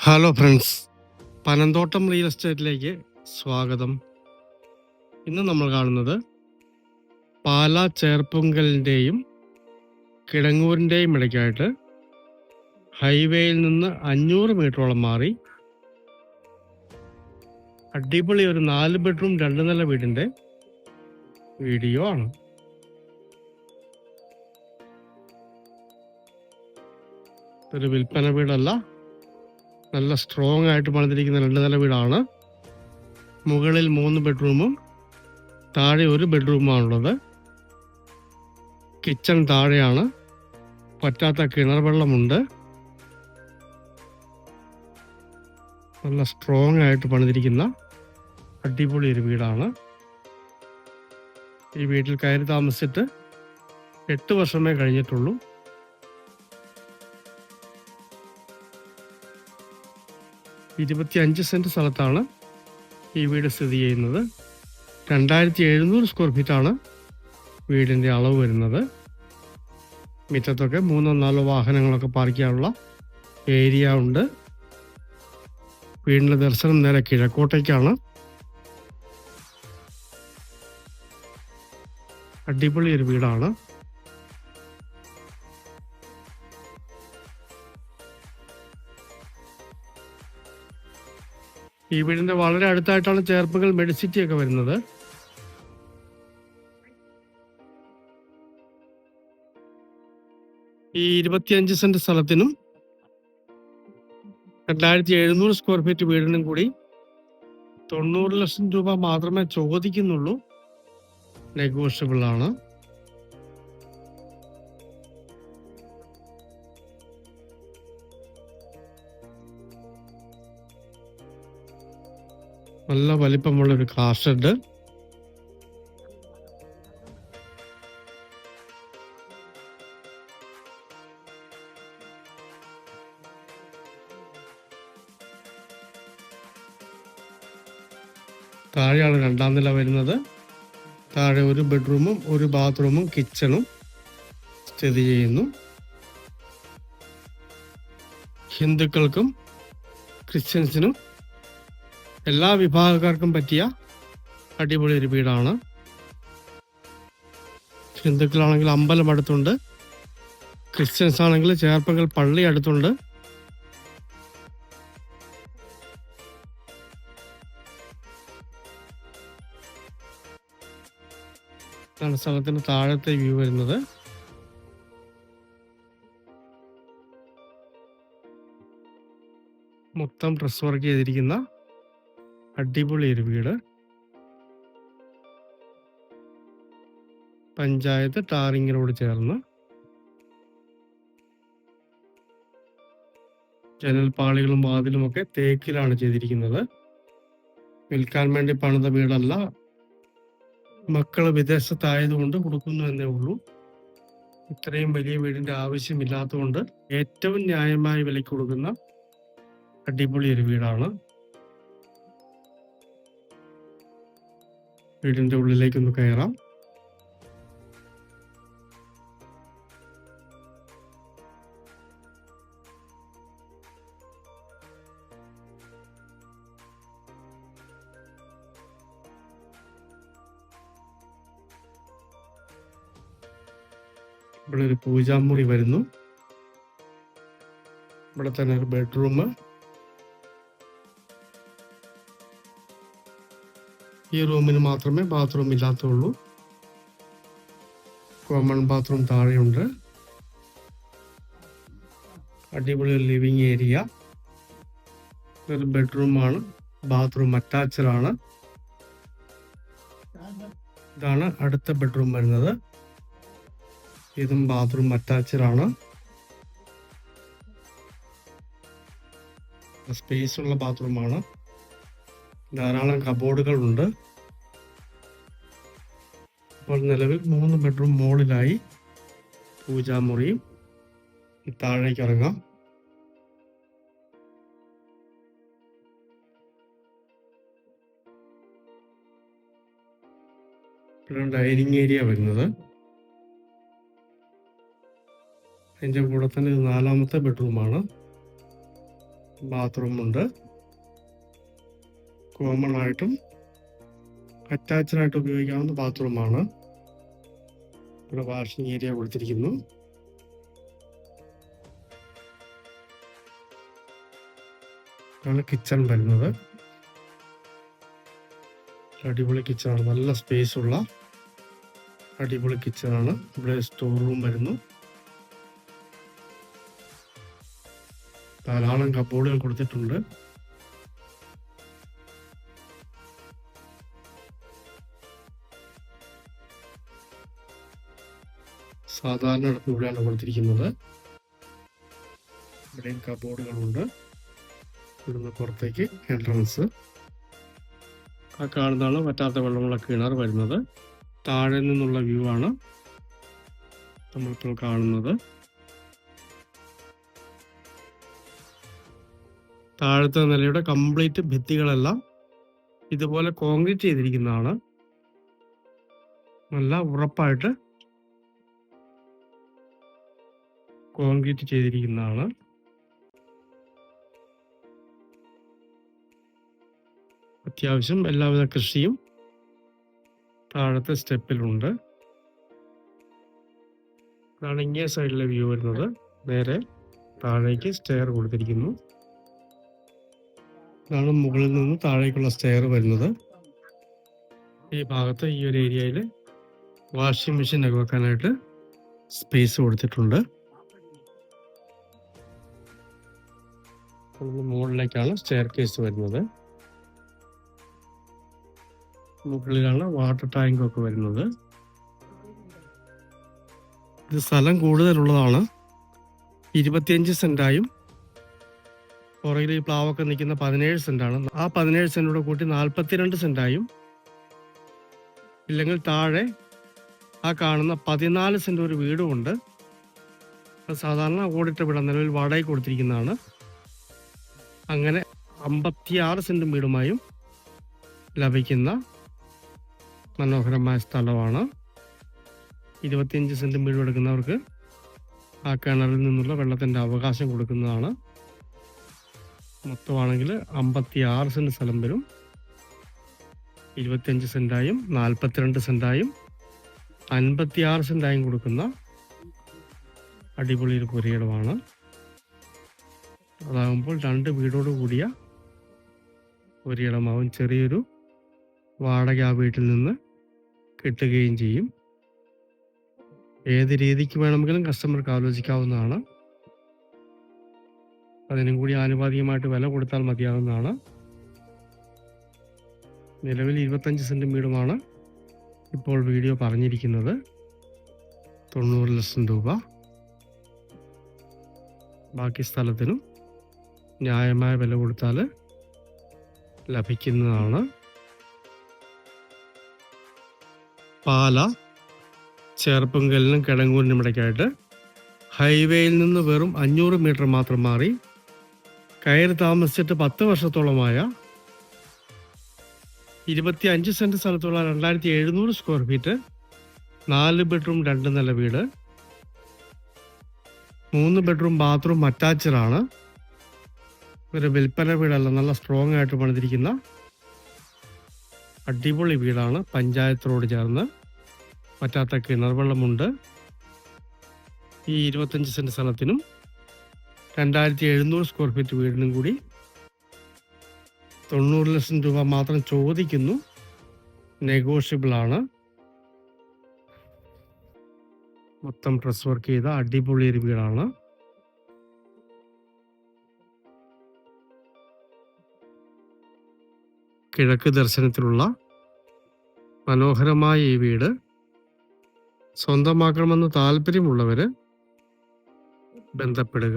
Hello friends, Panamthottam real എസ്റ്റേറ്റിലേക്ക് സ്വാഗതം. ഇന്ന് നമ്മൾ കാണുന്നത് പാലാ ചേർപ്പുങ്കലിൻ്റെയും കിടങ്ങൂരിൻ്റെയും ഇടയ്ക്കായിട്ട് ഹൈവേയിൽ നിന്ന് 500 മീറ്ററോളം മാറി അടിപൊളി ഒരു 4 ബെഡ്റൂം 2 നില വീടിൻ്റെ വീഡിയോ ആണ്. ഒരു വിൽപ്പന വീടല്ല, നല്ല സ്ട്രോങ് ആയിട്ട് പണിതിരിക്കുന്ന 2 നില വീടാണ്. മുകളിൽ 3 ബെഡ്റൂമും താഴെ 1 ബെഡ്റൂമാണുള്ളത്. കിച്ചൺ താഴെയാണ്. പറ്റാത്ത കിണർ വെള്ളമുണ്ട്. നല്ല സ്ട്രോങ് ആയിട്ട് പണിതിരിക്കുന്ന അടിപൊളി ഒരു വീടാണ്. ഈ വീട്ടിൽ കയറി താമസിച്ചിട്ട് 8 വർഷമേ കഴിഞ്ഞിട്ടുള്ളൂ. (25 സെന്റ് സ്ഥലത്താണ് ഈ വീട് സ്ഥിതി ചെയ്യുന്നത്. 2700 സ്ക്വയർ ഫീറ്റാണ് വീടിൻ്റെ അളവ് വരുന്നത്. മുറ്റത്തൊക്കെ 3-4 വാഹനങ്ങളൊക്കെ പാർക്ക് ചെയ്യാനുള്ള ഏരിയ ഉണ്ട്. വീടിൻ്റെ ദർശനം നേരെ കിഴക്കോട്ടേക്കാണ്. അടിപൊളി ഒരു വീടാണ്. ഈ വീടിൻ്റെ വളരെ അടുത്തായിട്ടാണ് ചേർപ്പുങ്കൽ മെഡിസിറ്റി ഒക്കെ വരുന്നത്. ഈ 25 സെന്റ് സ്ഥലത്തിനും 2700 സ്ക്വയർ ഫീറ്റ് വീടിനും കൂടി 90 ലക്ഷം രൂപ മാത്രമേ ചോദിക്കുന്നുള്ളൂ. നെഗോഷ്യബിൾ ആണ്. നല്ല വലിപ്പമുള്ള ഒരു കാർ ഷെഡ്. താഴെയാണ് 2ാം നില വരുന്നത്. താഴെ 1 ബെഡ്റൂമും 1 ബാത്റൂമും കിച്ചണും സ്ഥിതി ചെയ്യുന്നു. ഹിന്ദുക്കൾക്കും ക്രിസ്ത്യൻസിനും എല്ലാ വിഭാഗക്കാർക്കും പറ്റിയ അടിപൊളി ഒരു വീടാണ്. ഹിന്ദുക്കളാണെങ്കിൽ അമ്പലം അടുത്തുണ്ട്. ക്രിസ്ത്യൻസ് ആണെങ്കിൽ ചേർപ്പുങ്കൽ പള്ളി അടുത്തുണ്ട്. ഇതാണ് സ്ഥലത്തിന് താഴത്തെ വ്യൂ വരുന്നത്. മൊത്തം ഡ്രസ് വർക്ക് ചെയ്തിരിക്കുന്ന അടിപൊളി ഒരു വീട്. പഞ്ചായത്ത് ടാറിങ്ങിനോട് ചേർന്ന്. ജനൽപ്പാളികളും വാതിലും ഒക്കെ തേക്കിലാണ് ചെയ്തിരിക്കുന്നത്. വിൽക്കാൻ വേണ്ടി പണിത വീടല്ല. മക്കള് വിദേശത്തായതുകൊണ്ട് കൊടുക്കുന്നു എന്നേ ഉള്ളൂ. ഇത്രയും വലിയ വീടിന്റെ ആവശ്യമില്ലാത്തതുകൊണ്ട് ഏറ്റവും ന്യായമായ വിലയ്ക്ക് കൊടുക്കുന്ന അടിപൊളി ഒരു വീടാണ്. വീടിന്റെ ഉള്ളിലേക്കൊന്ന് കയറാം. ഇവിടെ ഒരു പൂജാമുറി വരുന്നു. ഇവിടെ തന്നെ ഒരു ബെഡ്റൂം. ഈ റൂമിന് മാത്രമേ ബാത്റൂം ഇല്ലാത്തുള്ളൂ. കോമൺ ബാത്റൂം താഴെയുണ്ട്. അടിപൊളി ലിവിങ് ഏരിയ. ഒരു ബെഡ്റൂമാണ്. ബാത്റൂം അറ്റാച്ച്ഡ് ആണ്. ഇതാണ് അടുത്ത ബെഡ്റൂം വരുന്നത്. ഇതും ബാത്റൂം അറ്റാച്ച്ഡ് ആണ്. സ്പേസ് ഉള്ള ബാത്റൂമാണ്. ധാരാളം കബോർഡുകൾ ഉണ്ട്. ഇപ്പോൾ നിലവിൽ 3 ബെഡ്റൂം മുകളിലായി പൂജാമുറിയും. താഴേക്ക് ഇറങ്ങാം. ഇവിടെ ഡൈനിങ് ഏരിയ വരുന്നത്. അതിൻ്റെ കൂടെ തന്നെ ഇത് 4ാമത്തെ ബെഡ്റൂമാണ്. ബാത്റൂമുണ്ട്. കോമൺ ആയിട്ടും അറ്റാച്ച്ഡ് ആയിട്ട് ഉപയോഗിക്കാവുന്ന ബാത്റൂമാണ്. ഇവിടെ വാഷിംഗ് ഏരിയ കൊടുത്തിരിക്കുന്നു. ഇതാണ് കിച്ചൺ വരുന്നത്. അടിപൊളി കിച്ചണാണ്, നല്ല സ്പേസ് ഉള്ള അടിപൊളി കിച്ചണാണ്. ഇവിടെ സ്റ്റോർ റൂം വരുന്നു. ധാരാളം കബോർഡുകൾ കൊടുത്തിട്ടുണ്ട്. സാധാരണ അടുപ്പ് ഇവിടെയാണ് കൊടുത്തിരിക്കുന്നത്. ഇവിടെയും കബോർഡുകളുണ്ട്. ഇവിടുന്ന് പുറത്തേക്ക് എൻട്രൻസ്. ആ കാണുന്നതാണ് വറ്റാത്ത വെള്ളമുള്ള കിണർ വരുന്നത്. താഴെ നിന്നുള്ള വ്യൂ ആണ് നമ്മളിപ്പോൾ കാണുന്നത്. താഴത്തെ നിലയുടെ കംപ്ലീറ്റ് ഭിത്തികളെല്ലാം ഇതുപോലെ കോൺക്രീറ്റ് ചെയ്തിരിക്കുന്നതാണ്. നല്ല ഉറപ്പായിട്ട് കോൺക്രീറ്റ് ചെയ്തിരിക്കുന്നതാണ്. അത്യാവശ്യം എല്ലാവിധ കൃഷിയും താഴത്തെ സ്റ്റെപ്പിലുണ്ട്. ഇതാണ് ഇങ്ങേ സൈഡിലെ വ്യൂ വരുന്നത്. നേരെ താഴേക്ക് സ്റ്റെയർ കൊടുത്തിരിക്കുന്നു. ഇതാണ് മുകളിൽ നിന്ന് താഴേക്കുള്ള സ്റ്റെയർ വരുന്നത്. ഈ ഭാഗത്ത് ഈ ഒരു ഏരിയയിൽ വാഷിംഗ് മെഷീൻ ഒക്കെ വെക്കാനായിട്ട് സ്പേസ് കൊടുത്തിട്ടുണ്ട്. മുകളിലേക്കാണ് സ്റ്റെയർ കേസ് വരുന്നത്. മുകളിലാണ് വാട്ടർ ടാങ്ക് ഒക്കെ വരുന്നത്. ഇത് സ്ഥലം കൂടുതലുള്ളതാണ്. 25 സെന്റായും പുറകിൽ ഈ പ്ലാവൊക്കെ നിൽക്കുന്ന 17 സെന്റാണ്. ആ 17 സെന്റോടെ കൂട്ടി 42 സെന്റായും, ഇല്ലെങ്കിൽ താഴെ ആ കാണുന്ന 14 സെന്റ് ഒരു വീടുമുണ്ട്. അത് സാധാരണ ഓടിട്ട വീടാണ്, നിലവിൽ വാടകയ്ക്ക് കൊടുത്തിരിക്കുന്നതാണ്. അങ്ങനെ 56 സെന്റും വീടുമായും ലഭിക്കുന്ന മനോഹരമായ സ്ഥലമാണ്. 25 സെന്റും വീടും എടുക്കുന്നവർക്ക് ആ കിണറിൽ നിന്നുള്ള വെള്ളത്തിൻ്റെ അവകാശം കൊടുക്കുന്നതാണ്. മൊത്തമാണെങ്കിൽ 56 സെന്റ് സ്ഥലം വരും. 25 സെന്റായും 42 സെന്റായും 56 സെന്റായും കൊടുക്കുന്ന അടിപൊളി ഒരു പുരയിടമാണ്. അതാകുമ്പോൾ 2 വീടോട് കൂടിയ ഒരിടമാവും. ചെറിയൊരു വാടക ആ വീട്ടിൽ നിന്ന് കിട്ടുകയും ചെയ്യും. ഏത് രീതിക്ക് വേണമെങ്കിലും കസ്റ്റമർക്ക് ആലോചിക്കാവുന്നതാണ്. അതിനും കൂടി ആനുപാതികമായിട്ട് വില കൊടുത്താൽ മതിയാവുന്നതാണ്. നിലവിൽ 25 സെന്റ് വീടുമാണ് ഇപ്പോൾ വീഡിയോ പറഞ്ഞിരിക്കുന്നത്. 90 ലക്ഷം രൂപ. ബാക്കി സ്ഥലത്തിനും ന്യായമായ വില കൊടുത്താൽ ലഭിക്കുന്നതാണ്. പാല ചേർപ്പുങ്കലിനും കിടങ്ങൂരിനും ഇടയ്ക്കായിട്ട് ഹൈവേയിൽ നിന്ന് വെറും 500 മീറ്റർ മാത്രം മാറി കയറി താമസിച്ചിട്ട് 10 വർഷത്തോളമായ 25 സെന്റ് സ്ഥലത്തുള്ള 2700 സ്ക്വയർ ഫീറ്റ് 4 ബെഡ്റൂം 2 നില വീട്, 3 ബെഡ്റൂം ബാത്റൂം അറ്റാച്ച്ഡ് ആണ്. ഒരു വിൽപ്പന വീടല്ല, നല്ല സ്ട്രോങ് ആയിട്ട് പണിതിരിക്കുന്ന അടിപൊളി വീടാണ്. പഞ്ചായത്ത് റോഡ് ചേർന്ന് പറ്റാത്ത കിണർ വെള്ളമുണ്ട്. ഈ 25 സെന്റ് സ്ഥലത്തിനും 2700 സ്ക്വയർ ഫീറ്റ് വീടിനും കൂടി 90 ലക്ഷം രൂപ മാത്രം ചോദിക്കുന്നു. നെഗോഷ്യബിൾ ആണ്. മൊത്തം ഡ്രസ് വർക്ക് ചെയ്ത അടിപൊളി ഒരു വീടാണ്. കിഴക്ക് ദർശനത്തിലുള്ള മനോഹരമായ ഈ വീട് സ്വന്തമാക്കണമെന്ന് താല്പര്യമുള്ളവർ ബന്ധപ്പെടുക.